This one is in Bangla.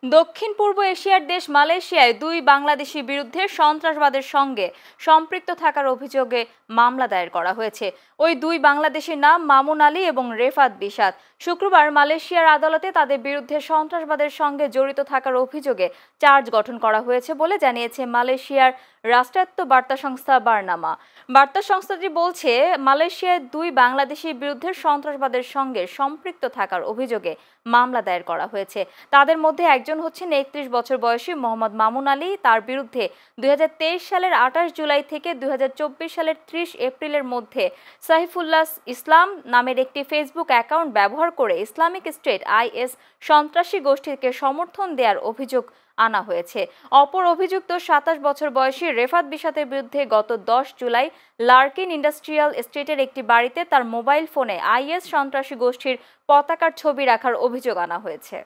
দক্ষিণ পূর্ব এশিয়ার দেশ মালয়েশিয়ায় দুই বাংলাদেশির বিরুদ্ধে সন্ত্রাসবাদের সঙ্গে সম্পৃক্ত থাকার অভিযোগে মামলা দায়ের করা হয়েছে। ওই দুই বাংলাদেশির নাম মামুন আলী এবং রেফাত বিশাত। শুক্রবার মালয়েশিয়ার আদালতে তাদের বিরুদ্ধে সন্ত্রাসবাদের সঙ্গে জড়িত থাকার অভিযোগে চার্জ গঠন করা হয়েছে বলে জানিয়েছে মালয়েশিয়ার রাষ্ট্রায়ত্ত বার্তা সংস্থা বার্নামা। বার্তা সংস্থাটি বলছে, মালয়েশিয়ায় দুই বাংলাদেশির বিরুদ্ধে সন্ত্রাসবাদের সঙ্গে সম্পৃক্ত থাকার অভিযোগে মামলা দায়ের করা হয়েছে। তাদের মধ্যে একজন হচ্ছেন ৩১ বছর বয়সী মোহাম্মদ মামুন আলী। তার বিরুদ্ধে ২০২৩ সালের ২৮ জুলাই থেকে ২০২৪ সালের ৩০ এপ্রিলের মধ্যে সাইফুল্লাহ ইসলাম নামের একটি ফেসবুক অ্যাকাউন্ট ব্যবহার করে ইসলামিক স্টেট IS সন্ত্রাসী গোষ্ঠীকে সমর্থন দেওয়ার অভিযোগ আনা হয়েছে। অপর অভিযুক্ত ২৭ বছর বয়সী রেফাত বিশাতের বিরুদ্ধে গত ১০ জুলাই লার্কিন ইন্ডাস্ট্রিয়াল এস্টেটের একটি বাড়িতে তার মোবাইল ফোনে IS সন্ত্রাসী গোষ্ঠীর পতাকার ছবি রাখার অভিযোগ আনা হয়েছে।